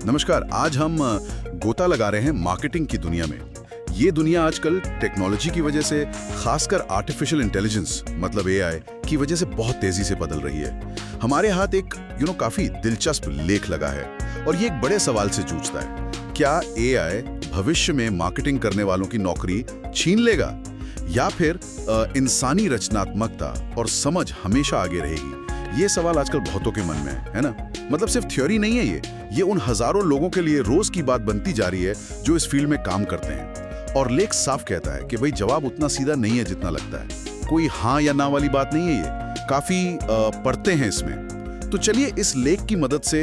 नमस्कार। आज हम गोता लगा रहे हैं मार्केटिंग की दुनिया में। ये दुनिया आजकल टेक्नोलॉजी की वजह से, खासकर आर्टिफिशियल इंटेलिजेंस मतलब एआई की वजह से बहुत तेजी से बदल रही है। हमारे हाथ एक काफी दिलचस्प लेख लगा है और ये एक बड़े सवाल से जूझता है, क्या एआई भविष्य में मार्केटिंग करने वालों की नौकरी छीन लेगा या फिर इंसानी रचनात्मकता और समझ हमेशा आगे रहेगी? ये सवाल आजकल बहुतों के मन में है ना। मतलब सिर्फ थ्योरी नहीं है, ये उन हजारों लोगों के लिए रोज की बात बनती जा रही है जो इस फील्ड में काम करते हैं। और लेख साफ कहता है कि भाई जवाब उतना सीधा नहीं है जितना लगता है। कोई हाँ या ना वाली बात नहीं है, ये काफी परतें हैं इसमें। तो चलिए इस लेख की मदद से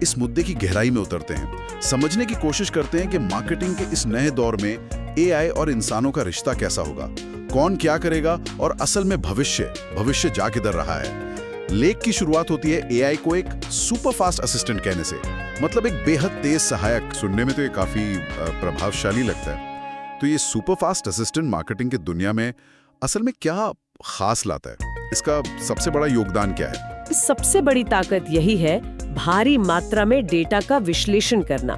इस मुद्दे की गहराई में उतरते हैं, समझने की कोशिश करते हैं कि मार्केटिंग के इस नए दौर में एआई और इंसानों का रिश्ता कैसा होगा, कौन क्या करेगा और असल में भविष्य जा किधर रहा है। लेख की शुरुआत होती है एआई को एक सुपर फास्ट असिस्टेंट कहने से, मतलब एक बेहद तेज सहायक। सुनने में तो ये काफी प्रभावशाली लगता है। तो ये सुपर फास्ट असिस्टेंट मार्केटिंग की दुनिया में असल में क्या खास लाता है? इसका सबसे बड़ा योगदान क्या है? सबसे बड़ी ताकत यही है, भारी मात्रा में डेटा का विश्लेषण करना।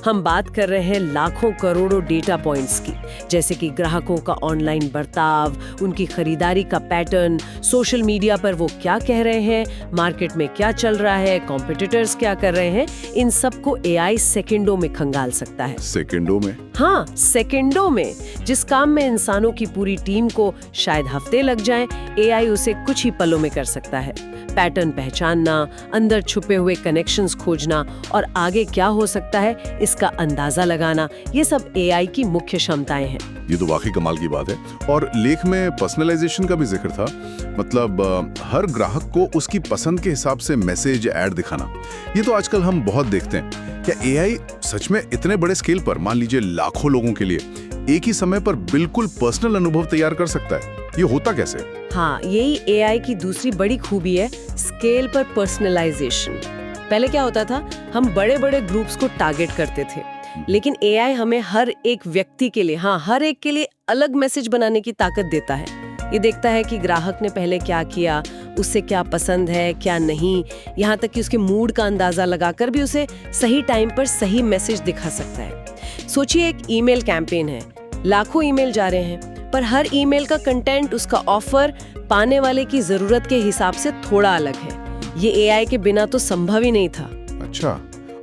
हम बात कर रहे हैं लाखों करोड़ों डेटा पॉइंट्स की, जैसे कि ग्राहकों का ऑनलाइन बर्ताव, उनकी खरीदारी का पैटर्न, सोशल मीडिया पर वो क्या कह रहे हैं, मार्केट में क्या चल रहा है, कॉम्पिटिटर्स क्या कर रहे हैं। इन सब को एआई सेकंडों में खंगाल सकता है। सेकंडों में? हाँ, सेकंडों में। जिस काम में इंसानों की पूरी टीम को शायद हफ्ते लग जाएं, एआई उसे कुछ ही पलों में कर सकता है। पैटर्न पहचानना, अंदर छुपे हुए कनेक्शंस खोजना और आगे क्या हो सकता है इसका अंदाजा लगाना, ये सब एआई की मुख्य क्षमताएं हैं। ये तो वाकई कमाल की बात है। और लेख में पर्सनलाइजेशन का भी जिक्र था, मतलब हर ग्राहक को उसकी पसंद के हिसाब से मैसेज ऐड दिखाना। ये तो आजकल हम बहुत देखते हैं। क्या एआई सच में इतने बड़े स्केल पर, मान लीजिए लाखों लोगों के लिए एक ही समय पर बिल्कुल पर्सनल अनुभव तैयार कर सकता है? ये होता कैसे? हाँ, यही एआई की दूसरी बड़ी खूबी है, स्केल पर पर्सनलाइजेशन। पहले क्या होता था, हम बड़े बड़े ग्रुप्स को टारगेट करते थे, लेकिन एआई हमें हर एक व्यक्ति के लिए, हर एक के लिए अलग मैसेज बनाने की ताकत देता है। ये देखता है कि ग्राहक ने पहले क्या किया, उससे क्या पसंद है क्या नहीं, यहाँ तक कि उसके मूड का अंदाजा लगाकर भी उसे सही टाइम पर सही मैसेज दिखा सकता है। सोचिए एक ईमेल कैंपेन है, लाखों ईमेल जा रहे हैं, पर हर ईमेल का कंटेंट, उसका ऑफर पाने वाले की जरूरत के हिसाब से थोड़ा अलग है। ये एआई के बिना तो संभव ही नहीं था। अच्छा,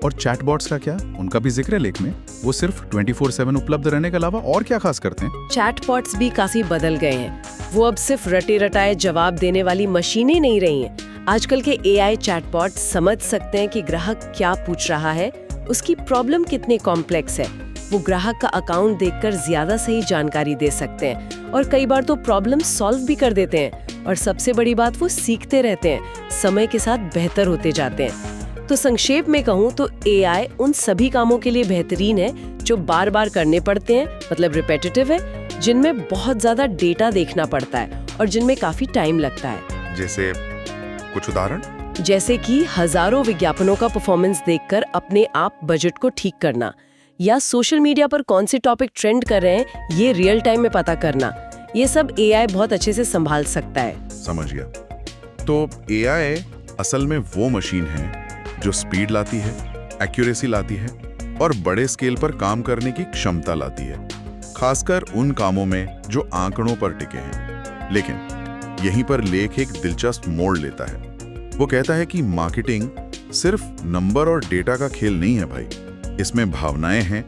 और चैटबॉट्स का क्या? उनका भी जिक्र है लेख में। वो सिर्फ 24/7 उपलब्ध रहने के अलावा और क्या खास करते हैं? चैटबॉट्स भी काफी बदल गए हैं। वो अब सिर्फ रटे रटाए जवाब देने वाली मशीनें नहीं रही हैं। आजकल के एआई चैटबॉट समझ सकते हैं कि ग्राहक क्या पूछ रहा है, उसकी प्रॉब्लम कितनी कॉम्प्लेक्स है। वो ग्राहक का अकाउंट देखकर ज्यादा सही जानकारी दे सकते हैं और कई बार तो प्रॉब्लम सॉल्व भी कर देते हैं। और सबसे बड़ी बात, वो सीखते रहते हैं, समय के साथ बेहतर होते जाते हैं। तो संक्षेप में कहूँ तो एआई उन सभी कामों के लिए बेहतरीन है जो बार बार करने पड़ते हैं, मतलब रिपीटेटिव है, जिनमें बहुत ज्यादा डेटा देखना पड़ता है और जिनमें काफी टाइम लगता है। जैसे कुछ उदाहरण? जैसे कि हजारों विज्ञापनों का परफॉर्मेंस देखकर अपने आप बजट को ठीक करना, या सोशल मीडिया पर कौन से टॉपिक ट्रेंड कर रहे हैं ये रियल टाइम में पता करना। ये सब एआई बहुत अच्छे से संभाल सकता है। समझ गया। तो एआई असल में वो मशीन है जो स्पीड लाती है, एक्यूरेसी लाती है और बड़े स्केल पर काम करने की क्षमता लाती है, खासकर उन कामों में जो आंकड़ों पर टिके हैं। लेकिन यहीं पर लेख एक दिलचस्प मोड़ लेता है। वो कहता है कि मार्केटिंग सिर्फ नंबर और डेटा का खेल नहीं है भाई, इसमें भावनाएं हैं,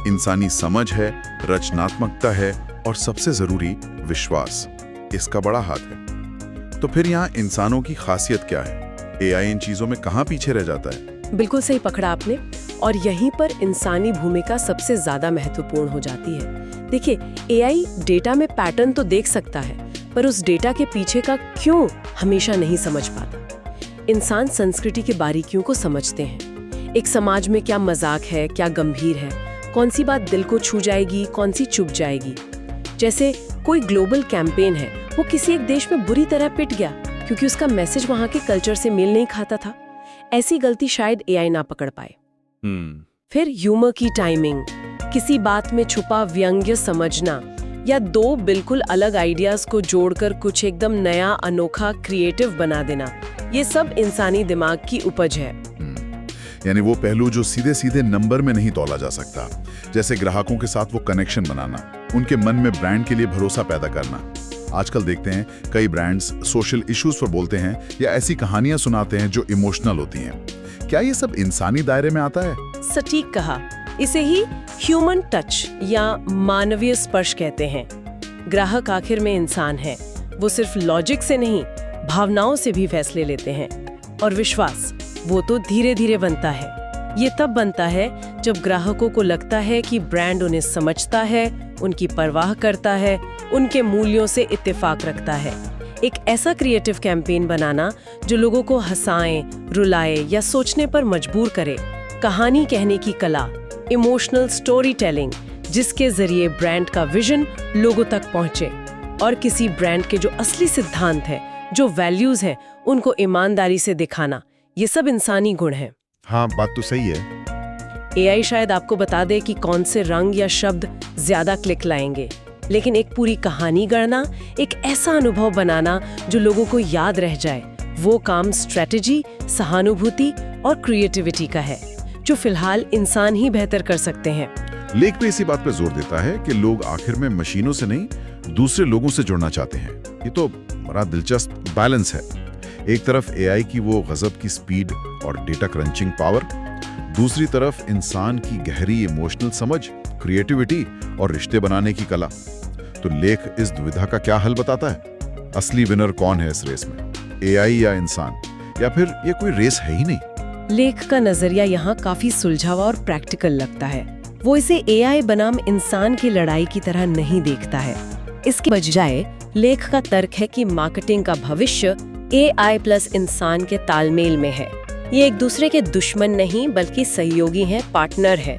इंसानी समझ है, रचनात्मकता है और सबसे जरूरी विश्वास, इसका बड़ा हाथ है। तो फिर यहाँ इंसानों की खासियत क्या है? एआई इन चीजों में कहाँ पीछे रह जाता है? बिल्कुल सही पकड़ा आपने, और यहीं पर इंसानी भूमिका सबसे ज्यादा महत्वपूर्ण हो जाती है। देखिए, एआई डेटा में पैटर्न तो देख सकता है, पर उस डेटा के पीछे का क्यों हमेशा नहीं समझ पाता। इंसान संस्कृति की बारीकियों को समझते हैं। एक समाज में क्या मजाक है, क्या गंभीर है, कौन सी बात दिल को छू जाएगी, कौन सी चुभ जाएगी। जैसे कोई ग्लोबल कैंपेन है, वो किसी एक देश में बुरी तरह पिट गया क्योंकि उसका मैसेज वहां के कल्चर से मेल नहीं खाता था। ऐसी गलती शायद एआई ना पकड़ पाए। फिर ह्यूमर की टाइमिंग, किसी बात में छुपा व्यंग्य समझना, या दो बिल्कुल अलग आइडियाज को जोड़कर कुछ एकदम नया, अनोखा, क्रिएटिव बना देना, ये सब इंसानी दिमाग की उपज है। यानी वो पहलू जो सीधे सीधे नंबर में नहीं तौला जा सकता, जैसे ग्राहकों के साथ वो कनेक्शन बनाना, उनके मन में ब्रांड के लिए भरोसा पैदा करना। आजकल देखते हैं कई ब्रांड्स सोशल इश्यूज पर बोलते हैं या ऐसी कहानियां सुनाते हैं जो इमोशनल होती हैं। क्या ये सब इंसानी दायरे में आता है? सटीक कहा। इसे ही ह्यूमन टच या मानवीय स्पर्श कहते हैं। ग्राहक आखिर में इंसान है, वो सिर्फ लॉजिक से नहीं भावनाओं से भी फैसले लेते हैं। और विश्वास, वो तो धीरे धीरे बनता है। ये तब बनता है जब ग्राहकों को लगता है कि ब्रांड उन्हें समझता है, उनकी परवाह करता है, उनके मूल्यों से इत्तेफाक रखता है। एक ऐसा क्रिएटिव कैंपेन बनाना जो लोगों को हंसाए, रुलाए या सोचने पर मजबूर करे। कहानी कहने की कला, इमोशनल स्टोरी टेलिंग, जिसके जरिए ब्रांड का विजन लोगों तक पहुंचे और किसी ब्रांड के जो असली सिद्धांत हैं, जो वैल्यूज हैं, उनको ईमानदारी से दिखाना, ये सब इंसानी गुण हैं। हाँ, बात तो सही है। एआई शायद आपको बता दे कि कौन से रंग या शब्द ज्यादा क्लिक लाएंगे, लेकिन एक पूरी कहानी गढ़ना, एक ऐसा अनुभव बनाना जो लोगों को याद रह जाए, वो काम स्ट्रेटजी, सहानुभूति और क्रिएटिविटी का है, जो फिलहाल इंसान ही बेहतर कर सकते हैं। लेख पे इसी बात पे जोर देता है कि लोग आखिर में मशीनों से नहीं, दूसरे लोगों से जुड़ना चाहते हैं। ये तो बड़ा दिलचस्प बैलेंस है। एक तरफ एआई की वो गजब की स्पीड और डेटा क्रंचिंग पावर, दूसरी तरफ इंसान की गहरी इमोशनल समझ, क्रिएटिविटी और रिश्ते बनाने की कला। तो लेख इस दुविधा का क्या हल बताता है? असली विनर कौन है इस रेस में, एआई या इंसान, या फिर ये कोई रेस है ही नहीं? लेख का नजरिया यहाँ काफी सुलझावा और प्रैक्टिकल लगता है। वो इसे एआई बनाम इंसान की लड़ाई की तरह नहीं देखता है। इसके बजाय लेख का तर्क है कि मार्केटिंग का भविष्य एआई प्लस इंसान के तालमेल में है। ये एक दूसरे के दुश्मन नहीं बल्कि सहयोगी हैं, पार्टनर है।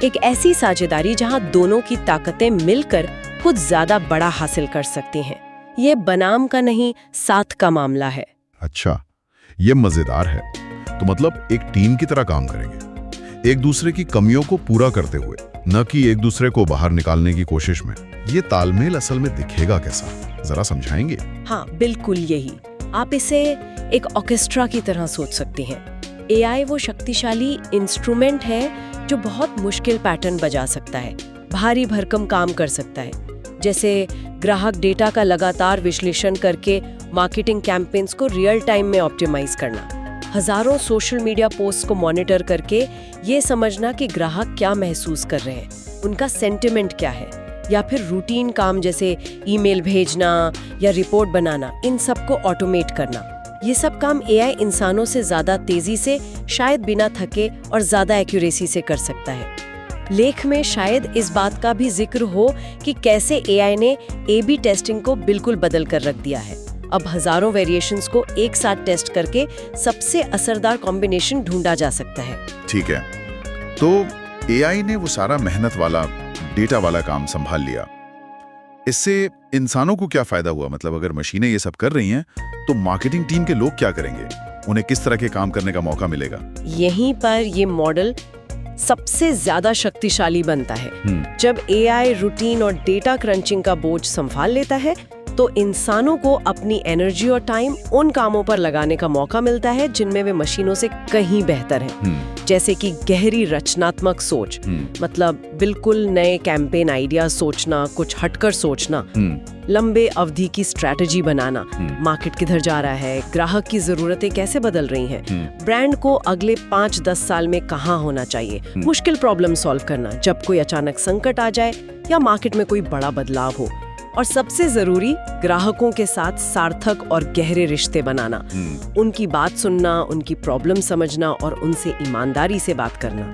एक ऐसी साझेदारी जहां दोनों की ताकतें मिलकर कुछ ज्यादा बड़ा हासिल कर सकती हैं। ये बनाम का नहीं, साथ का मामला है। अच्छा, ये मजेदार है। तो मतलब एक टीम की तरह काम करेंगे, एक दूसरे की कमियों को पूरा करते हुए, न कि एक दूसरे को बाहर निकालने की कोशिश में। ये तालमेल असल में दिखेगा कैसा, जरा समझाएंगे? हाँ, बिल्कुल यही। आप इसे एक ऑर्केस्ट्रा की तरह सोच सकते हैं। एआई वो शक्तिशाली इंस्ट्रूमेंट है जो बहुत मुश्किल पैटर्न बजा सकता है, भारी भरकम काम कर सकता है, जैसे ग्राहक डेटा का लगातार विश्लेषण करके मार्केटिंग कैंपेन्स को रियल टाइम में ऑप्टिमाइज करना, हजारों सोशल मीडिया पोस्ट को मॉनिटर करके ये समझना कि ग्राहक क्या महसूस कर रहे हैं, उनका सेंटिमेंट क्या है, या फिर रूटीन काम जैसे ईमेल भेजना या रिपोर्ट बनाना, इन सबको ऑटोमेट करना। ये सब काम एआई इंसानों से ज्यादा तेजी से, शायद बिना थके और ज्यादा एक्यूरेसी से कर सकता है। लेख में शायद इस बात का भी जिक्र हो कि कैसे एआई ने ए/बी टेस्टिंग को बिल्कुल बदल कर रख दिया है। अब हजारों वेरिएशंस को एक साथ टेस्ट करके सबसे असरदार कॉम्बिनेशन ढूंढा जा सकता है। ठीक है, तो एआई ने वो सारा मेहनत वाला, डेटा वाला काम संभाल लिया। इससे इंसानों को क्या फायदा हुआ? मतलब अगर मशीनें ये सब कर रही हैं, तो मार्केटिंग टीम के लोग क्या करेंगे? उन्हें किस तरह के काम करने का मौका मिलेगा? यहीं पर ये मॉडल सबसे ज्यादा शक्तिशाली बनता है। जब एआई रूटीन और डेटा क्रंचिंग का बोझ संभाल लेता है, तो इंसानों को अपनी एनर्जी और टाइम उन कामों पर लगाने का मौका मिलता है जिनमें वे मशीनों से कहीं बेहतर हैं। जैसे कि गहरी रचनात्मक सोच, मतलब बिल्कुल नए कैंपेन आइडिया सोचना, कुछ हटकर सोचना, लंबे अवधि की स्ट्रैटेजी बनाना, मार्केट किधर जा रहा है, ग्राहक की जरूरतें कैसे बदल रही हैं, ब्रांड को अगले 5-10 साल में कहाँ होना चाहिए, मुश्किल प्रॉब्लम सॉल्व करना जब कोई अचानक संकट आ जाए या मार्केट में कोई बड़ा बदलाव हो, और सबसे जरूरी ग्राहकों के साथ सार्थक और गहरे रिश्ते बनाना, उनकी बात सुनना, उनकी प्रॉब्लम समझना और उनसे ईमानदारी से बात करना।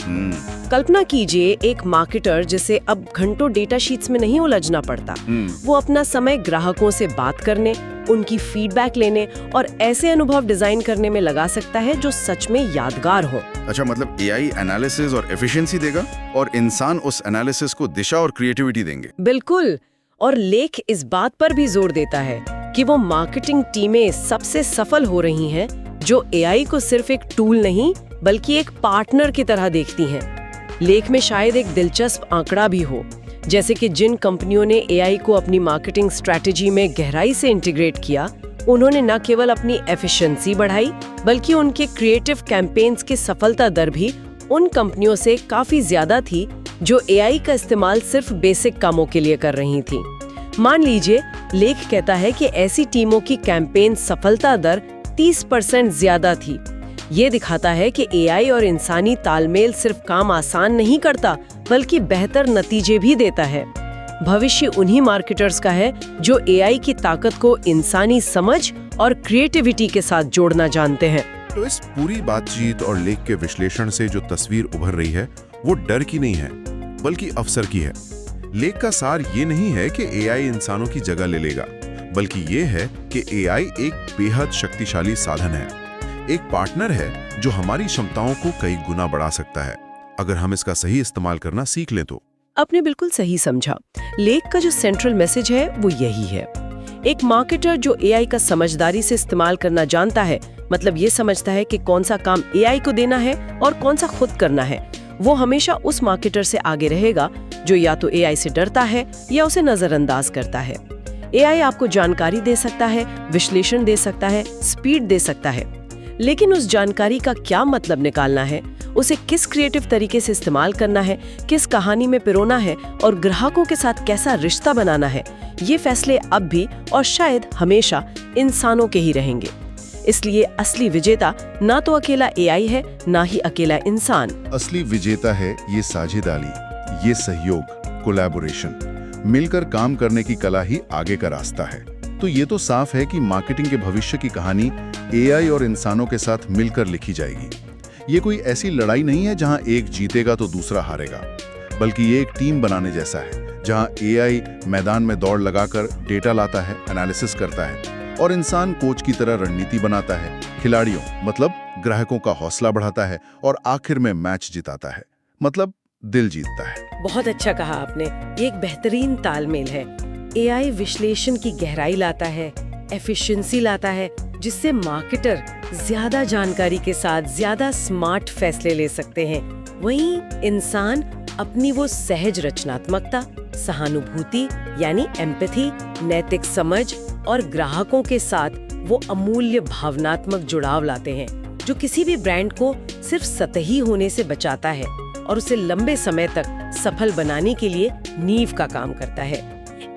कल्पना कीजिए एक मार्केटर जिसे अब घंटों डेटा शीट्स में नहीं उलझना पड़ता, वो अपना समय ग्राहकों से बात करने, उनकी फीडबैक लेने और ऐसे अनुभव डिजाइन करने में लगा सकता है जो सच में यादगार हो। अच्छा, मतलब एआई एनालिसिस और एफिशिएंसी देगा और इंसान उस एनालिसिस को दिशा और क्रिएटिविटी देंगे। बिल्कुल, और लेख इस बात पर भी जोर देता है कि वो मार्केटिंग टीमें सबसे सफल हो रही हैं जो एआई को सिर्फ एक टूल नहीं बल्कि एक पार्टनर की तरह देखती हैं। लेख में शायद एक दिलचस्प आंकड़ा भी हो, जैसे कि जिन कंपनियों ने एआई को अपनी मार्केटिंग स्ट्रैटेजी में गहराई से इंटीग्रेट किया, उन्होंने न केवल अपनी एफिशिएंसी बढ़ाई, बल्कि उनके क्रिएटिव कैंपेन्स की सफलता दर भी उन कंपनियों से काफी ज्यादा थी जो एआई का इस्तेमाल सिर्फ बेसिक कामों के लिए कर रही थी। मान लीजिए, लेख कहता है कि ऐसी टीमों की कैंपेन सफलता दर 30% ज्यादा थी। ये दिखाता है कि एआई और इंसानी तालमेल सिर्फ काम आसान नहीं करता, बल्कि बेहतर नतीजे भी देता है। भविष्य उन्हीं मार्केटर्स का है जो एआई की ताकत को इंसानी समझ और क्रिएटिविटी के साथ जोड़ना जानते हैं। तो इस पूरी बातचीत और लेख के विश्लेषण से जो तस्वीर उभर रही है वो डर की नहीं है, बल्कि अवसर की है। लेख का सार ये नहीं है कि एआई इंसानों की जगह ले लेगा, बल्कि ये है कि एआई एक बेहद शक्तिशाली साधन है, एक पार्टनर है जो हमारी क्षमताओं को कई गुना बढ़ा सकता है, अगर हम इसका सही इस्तेमाल करना सीख लें तो। आपने बिल्कुल सही समझा। लेख का जो सेंट्रल मैसेज है वो यही है। एक मार्केटर जो एआई का समझदारी से इस्तेमाल करना जानता है, मतलब ये समझता है कि कौन सा काम एआई को देना है और कौन सा खुद करना है, वो हमेशा उस मार्केटर से आगे रहेगा जो या तो एआई से डरता है या उसे नजरअंदाज करता है। एआई आपको जानकारी दे सकता है, विश्लेषण दे सकता है, स्पीड दे सकता है, लेकिन उस जानकारी का क्या मतलब निकालना है, उसे किस क्रिएटिव तरीके से इस्तेमाल करना है, किस कहानी में पिरोना है और ग्राहकों के साथ कैसा रिश्ता बनाना है, ये फैसले अब भी और शायद हमेशा इंसानों के ही रहेंगे। इसलिए असली विजेता ना तो अकेला एआई है, ना ही अकेला इंसान। असली विजेता है ये साझेदारी, ये सहयोग, कोलैबोरेशन, मिलकर काम करने की कला ही आगे का रास्ता है। तो ये तो साफ है कि मार्केटिंग के भविष्य की कहानी एआई और इंसानों के साथ मिलकर लिखी जाएगी। ये कोई ऐसी लड़ाई नहीं है जहां एक जीतेगा तो दूसरा हारेगा, बल्कि ये एक टीम बनाने जैसा है, जहां एआई मैदान में दौड़ लगाकर डेटा लाता है, एनालिसिस करता है, और इंसान कोच की तरह रणनीति बनाता है, खिलाड़ियों मतलब ग्राहकों का हौसला बढ़ाता है और आखिर में मैच जिताता है, मतलब दिल जीतता है। बहुत अच्छा कहा आपने, ये एक बेहतरीन तालमेल है। एआई विश्लेषण की गहराई लाता है, एफिशिएंसी लाता है, जिससे मार्केटर ज्यादा जानकारी के साथ ज्यादा स्मार्ट फैसले ले सकते हैं। वहीं इंसान अपनी वो सहज रचनात्मकता, सहानुभूति यानी एम्पैथी, नैतिक समझ और ग्राहकों के साथ वो अमूल्य भावनात्मक जुड़ाव लाते हैं, जो किसी भी ब्रांड को सिर्फ सतही होने से बचाता है और उसे लंबे समय तक सफल बनाने के लिए नींव का काम करता है।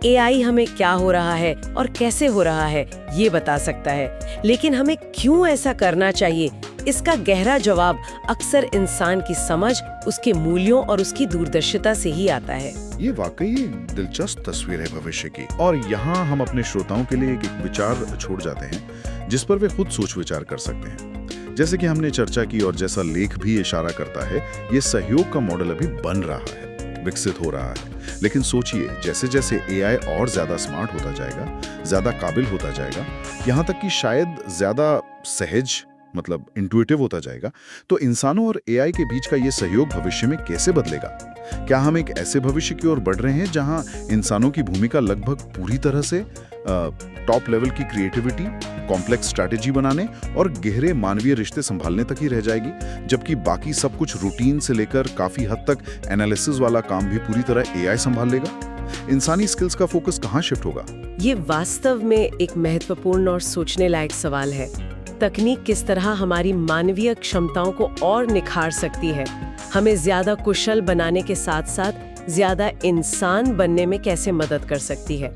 एआई हमें क्या हो रहा है और कैसे हो रहा है ये बता सकता है, लेकिन हमें क्यों ऐसा करना चाहिए, इसका गहरा जवाब अक्सर इंसान की समझ, उसके मूल्यों और उसकी दूरदर्शिता से ही आता है। ये वाकई एक दिलचस्प तस्वीर है भविष्य की, और यहाँ हम अपने श्रोताओं के लिए एक विचार छोड़ जाते हैं जिस पर वे खुद सोच विचार कर सकते हैं। जैसे कि हमने चर्चा की और जैसा लेख भी इशारा करता है, ये सहयोग का मॉडल अभी बन रहा है, विकसित हो रहा है। लेकिन सोचिए, जैसे जैसे एआई और ज्यादा स्मार्ट होता जाएगा, ज्यादा काबिल होता जाएगा, यहाँ तक कि शायद ज्यादा सहज मतलब इंट्यूटिव होता जाएगा, तो इंसानों और एआई के बीच का ये सहयोग भविष्य में कैसे बदलेगा? क्या हम एक ऐसे भविष्य की ओर बढ़ रहे हैं जहां इंसानों की भूमिका लगभग पूरी तरह से टॉप लेवल की क्रिएटिविटी, कॉम्प्लेक्स स्ट्रैटेजी बनाने और गहरे मानवीय रिश्ते संभालने तक ही रह जाएगी, जबकि बाकी सब कुछ रूटीन से लेकर काफी हद तक एनालिसिस वाला काम भी पूरी तरह एआई संभाल लेगा? इंसानी स्किल्स का फोकस कहाँ शिफ्ट होगा? ये वास्तव में एक महत्वपूर्ण और सोचने लायक सवाल है। तकनीक किस तरह हमारी मानवीय क्षमताओं को और निखार सकती है, हमें ज्यादा कुशल बनाने के साथ साथ ज्यादा इंसान बनने में कैसे मदद कर सकती है,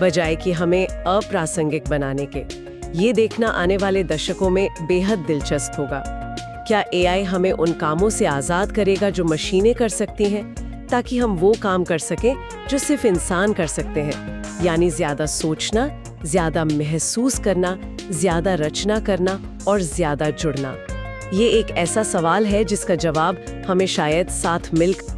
बजाय कि हमें अप्रासंगिक बनाने के। ये देखना आने वाले दशकों में बेहद दिलचस्प होगा। क्या एआई हमें उन कामों से आजाद करेगा जो मशीनें कर सकती हैं, ताकि हम वो काम कर सकें जो सिर्फ इंसान कर सकते हैं, यानी ज्यादा सोचना, ज्यादा महसूस करना, ज्यादा रचना करना और ज्यादा जुड़ना? ये एक ऐसा सवाल है जिसका जवाब हमें शायद साथ मिलकर